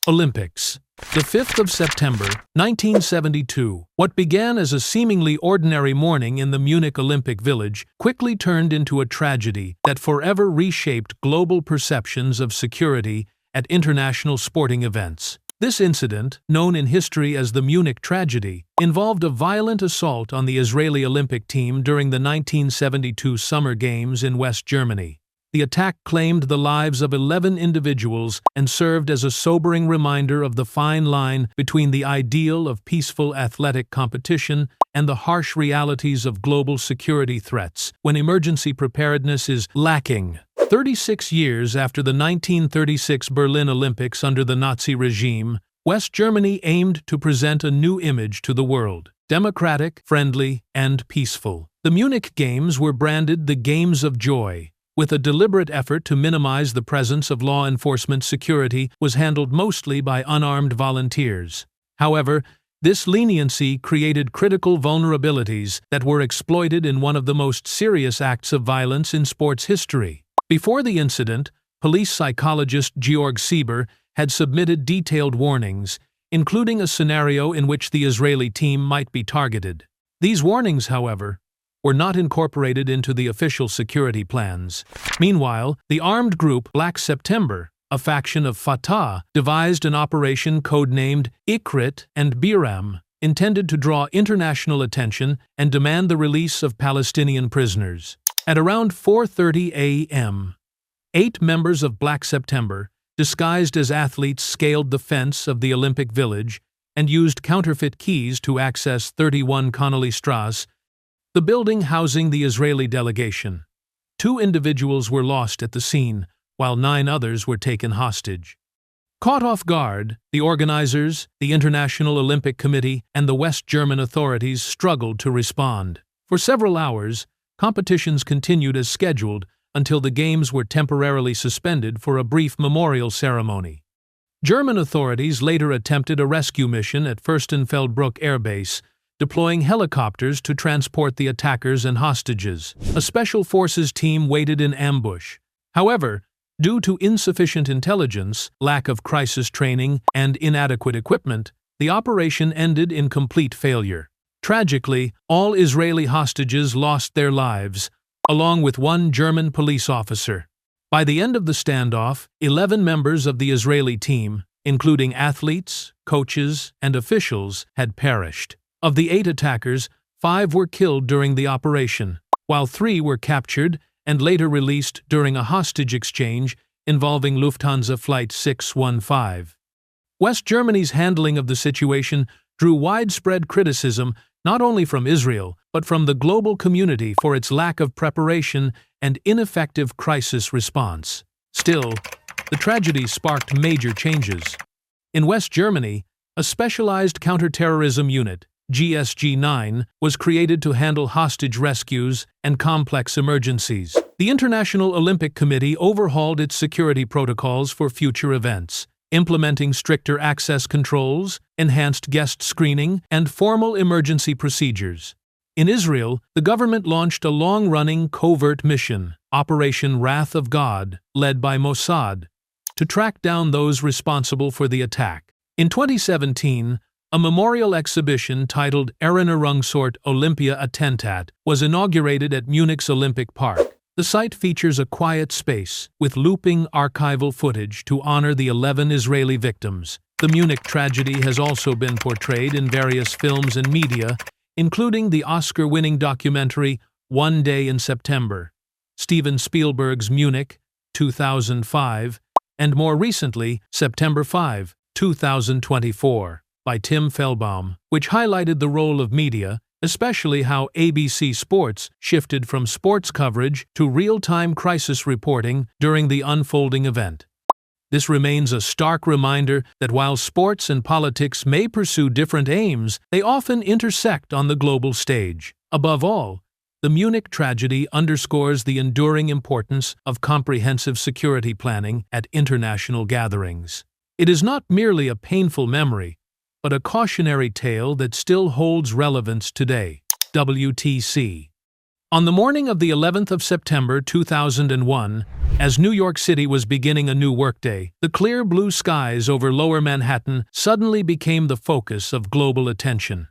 Olympics. The 5th of September, 1972. What began as a seemingly ordinary morning in the Munich Olympic Village quickly turned into a tragedy that forever reshaped global perceptions of security at international sporting events. This incident, known in history as the Munich tragedy, involved a violent assault on the Israeli Olympic team during the 1972 Summer Games in West Germany. The attack claimed the lives of 11 individuals and served as a sobering reminder of the fine line between the ideal of peaceful athletic competition and the harsh realities of global security threats when emergency preparedness is lacking. 36 years after the 1936 Berlin Olympics under the Nazi regime, West Germany aimed to present a new image to the world: democratic, friendly, and peaceful. The Munich Games were branded the Games of Joy. With a deliberate effort to minimize the presence of law enforcement, security was handled mostly by unarmed volunteers. However, this leniency created critical vulnerabilities that were exploited in one of the most serious acts of violence in sports history. Before the incident, police psychologist Georg Sieber had submitted detailed warnings, including a scenario in which the Israeli team might be targeted. These warnings, however, were not incorporated into the official security plans. Meanwhile, the armed group Black September, a faction of Fatah, devised an operation codenamed Ikrit and Biram, intended to draw international attention and demand the release of Palestinian prisoners. At around 4:30 a.m., 8 members of Black September, disguised as athletes, scaled the fence of the Olympic Village and used counterfeit keys to access 31 Connolly Strasse, the building housing the Israeli delegation. 2 individuals were lost at the scene, while 9 others were taken hostage. Caught off guard, the organizers, the International Olympic Committee, and the West German authorities struggled to respond. For several hours, competitions continued as scheduled until the Games were temporarily suspended for a brief memorial ceremony. German authorities later attempted a rescue mission at Fürstenfeldbruck Air Base, deploying helicopters to transport the attackers and hostages. A special forces team waited in ambush. However, due to insufficient intelligence, lack of crisis training, and inadequate equipment, the operation ended in complete failure. Tragically, all Israeli hostages lost their lives, along with 1 German police officer. By the end of the standoff, 11 members of the Israeli team, including athletes, coaches, and officials, had perished. Of the 8 attackers, 5 were killed during the operation, while 3 were captured and later released during a hostage exchange involving Lufthansa Flight 615. West Germany's handling of the situation drew widespread criticism not only from Israel, but from the global community for its lack of preparation and ineffective crisis response. Still, the tragedy sparked major changes. In West Germany, a specialized counterterrorism unit, GSG-9, was created to handle hostage rescues and complex emergencies. The International Olympic Committee overhauled its security protocols for future events, implementing stricter access controls, enhanced guest screening, and formal emergency procedures. In Israel, the government launched a long-running covert mission, Operation Wrath of God, led by Mossad, to track down those responsible for the attack. In 2017, a memorial exhibition titled Erinnerungsort Olympia Attentat was inaugurated at Munich's Olympic Park. The site features a quiet space with looping archival footage to honor the 11 Israeli victims. The Munich tragedy has also been portrayed in various films and media, including the Oscar-winning documentary One Day in September, Steven Spielberg's Munich, 2005, and more recently, September 5, 2024, by Tim Fellbaum, which highlighted the role of media, especially how ABC Sports shifted from sports coverage to real-time crisis reporting during the unfolding event. This remains a stark reminder that while sports and politics may pursue different aims, they often intersect on the global stage. Above all, the Munich tragedy underscores the enduring importance of comprehensive security planning at international gatherings. It is not merely a painful memory, but a cautionary tale that still holds relevance today. WTC. On the morning of the 11th of September 2001, as New York City was beginning a new workday, the clear blue skies over Lower Manhattan suddenly became the focus of global attention.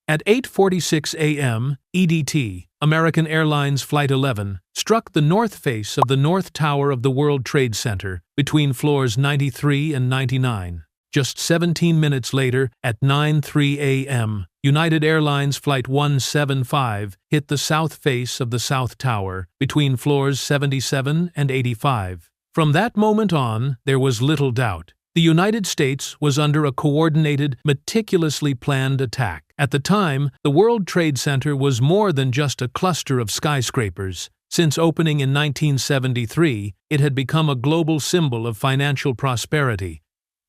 At 8:46 a.m. EDT, American Airlines Flight 11 struck the north face of the North Tower of the World Trade Center between floors 93 and 99. Just 17 minutes later, at 9:03 a.m., United Airlines Flight 175 hit the south face of the South Tower between floors 77 and 85. From that moment on, there was little doubt. The United States was under a coordinated, meticulously planned attack. At the time, the World Trade Center was more than just a cluster of skyscrapers. Since opening in 1973, it had become a global symbol of financial prosperity,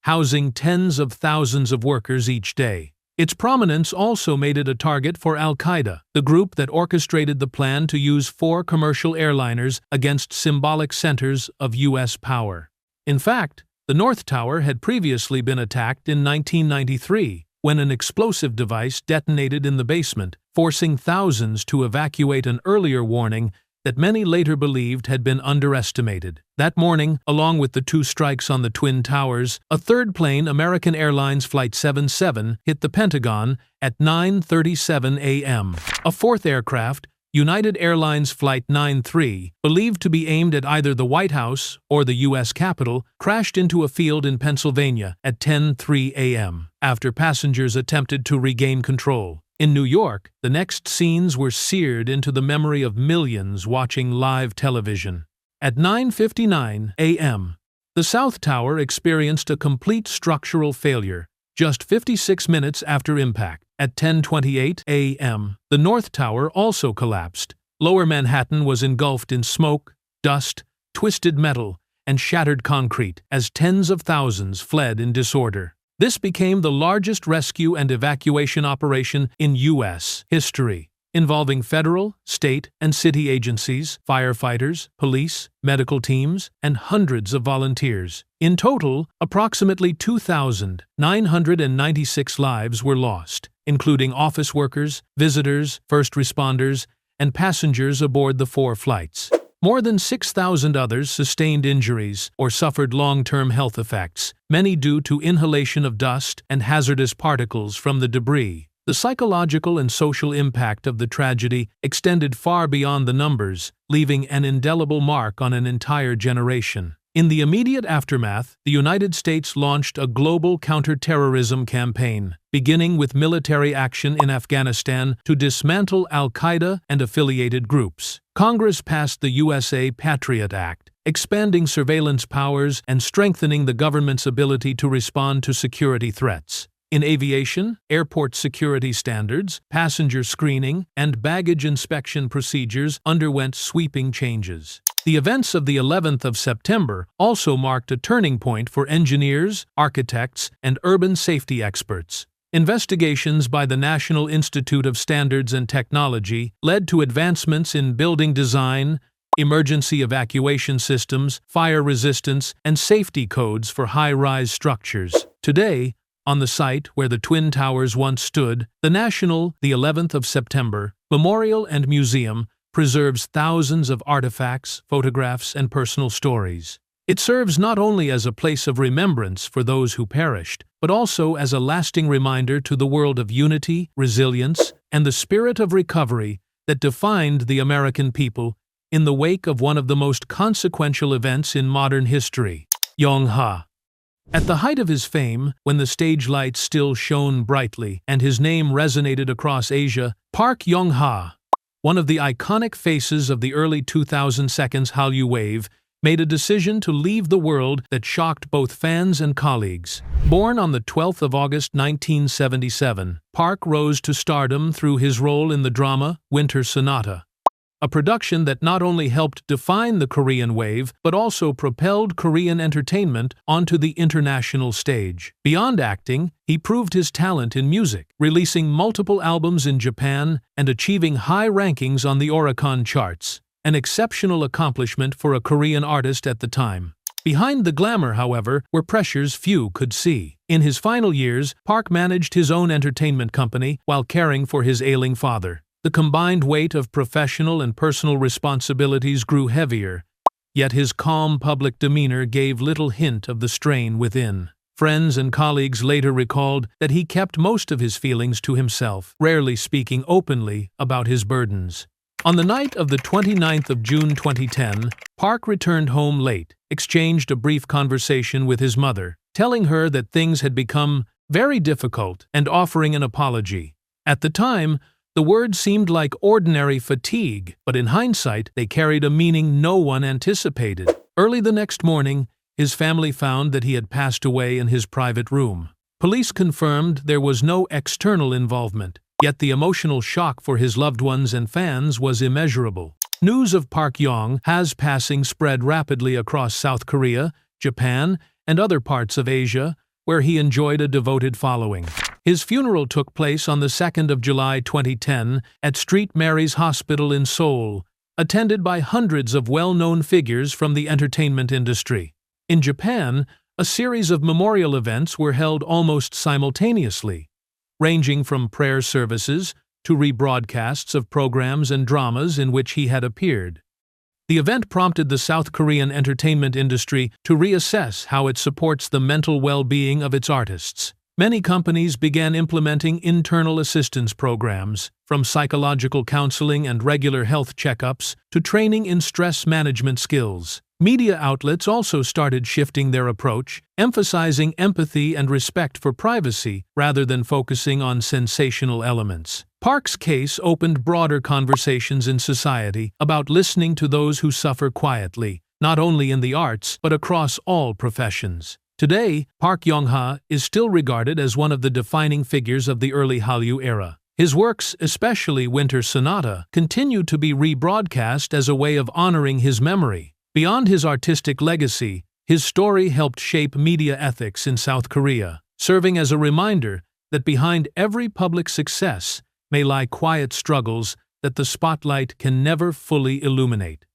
housing tens of thousands of workers each day. Its prominence also made it a target for Al-Qaeda, the group that orchestrated the plan to use 4 commercial airliners against symbolic centers of U.S. power. In fact, the North Tower had previously been attacked in 1993, when an explosive device detonated in the basement, forcing thousands to evacuate, an earlier warning that many later believed had been underestimated. That morning, along with the 2 strikes on the Twin Towers, a third plane, American Airlines Flight 77, hit the Pentagon at 9:37 a.m. A fourth aircraft, United Airlines Flight 93, believed to be aimed at either the White House or the U.S. Capitol, crashed into a field in Pennsylvania at 10:03 a.m. after passengers attempted to regain control. In New York, the next scenes were seared into the memory of millions watching live television. At 9:59 a.m., the South Tower experienced a complete structural failure, just 56 minutes after impact. At 10:28 a.m., the North Tower also collapsed. Lower Manhattan was engulfed in smoke, dust, twisted metal, and shattered concrete as tens of thousands fled in disorder. This became the largest rescue and evacuation operation in U.S. history, involving federal, state, and city agencies, firefighters, police, medical teams, and hundreds of volunteers. In total, approximately 2,996 lives were lost, including office workers, visitors, first responders, and passengers aboard the 4 flights. More than 6,000 others sustained injuries or suffered long-term health effects, many due to inhalation of dust and hazardous particles from the debris. The psychological and social impact of the tragedy extended far beyond the numbers, leaving an indelible mark on an entire generation. In the immediate aftermath, the United States launched a global counter-terrorism campaign, beginning with military action in Afghanistan to dismantle Al-Qaeda and affiliated groups. Congress passed the USA Patriot Act, expanding surveillance powers and strengthening the government's ability to respond to security threats. In aviation, airport security standards, passenger screening, and baggage inspection procedures underwent sweeping changes. The events of the 11th of September also marked a turning point for engineers, architects, and urban safety experts. Investigations by the National Institute of Standards and Technology led to advancements in building design, emergency evacuation systems, fire resistance, and safety codes for high-rise structures. Today, on the site where the Twin Towers once stood, the 11th of September Memorial and Museum preserves thousands of artifacts, photographs, and personal stories. It serves not only as a place of remembrance for those who perished, but also as a lasting reminder to the world of unity, resilience, and the spirit of recovery that defined the American people in the wake of one of the most consequential events in modern history. Yong-ha. At the height of his fame, when the stage lights still shone brightly and his name resonated across Asia, Park Yong-ha, one of the iconic faces of the early 2000s Hallyu wave, made a decision to leave the world that shocked both fans and colleagues. Born on the 12th of August 1977, Park rose to stardom through his role in the drama Winter Sonata, a production that not only helped define the Korean wave, but also propelled Korean entertainment onto the international stage. Beyond acting, he proved his talent in music, releasing multiple albums in Japan and achieving high rankings on the Oricon charts, an exceptional accomplishment for a Korean artist at the time. Behind the glamour, however, were pressures few could see. In his final years, Park managed his own entertainment company while caring for his ailing father. The combined weight of professional and personal responsibilities grew heavier, yet his calm public demeanor gave little hint of the strain within. Friends and colleagues later recalled that he kept most of his feelings to himself, rarely speaking openly about his burdens. On the night of the 29th of June 2010, Park returned home late, exchanged a brief conversation with his mother, telling her that things had become very difficult and offering an apology. At the time, the words seemed like ordinary fatigue, but in hindsight, they carried a meaning no one anticipated. Early the next morning, his family found that he had passed away in his private room. Police confirmed there was no external involvement, yet the emotional shock for his loved ones and fans was immeasurable. News of Park Yong-ha's passing spread rapidly across South Korea, Japan, and other parts of Asia, where he enjoyed a devoted following. His funeral took place on the 2nd of July 2010 at St. Mary's Hospital in Seoul, attended by hundreds of well-known figures from the entertainment industry. In Japan, a series of memorial events were held almost simultaneously, ranging from prayer services to rebroadcasts of programs and dramas in which he had appeared. The event prompted the South Korean entertainment industry to reassess how it supports the mental well-being of its artists. Many companies began implementing internal assistance programs, from psychological counseling and regular health checkups to training in stress management skills. Media outlets also started shifting their approach, emphasizing empathy and respect for privacy rather than focusing on sensational elements. Park's case opened broader conversations in society about listening to those who suffer quietly, not only in the arts but across all professions. Today, Park Yong-ha is still regarded as one of the defining figures of the early Hallyu era. His works, especially Winter Sonata, continue to be rebroadcast as a way of honoring his memory. Beyond his artistic legacy, his story helped shape media ethics in South Korea, serving as a reminder that behind every public success may lie quiet struggles that the spotlight can never fully illuminate.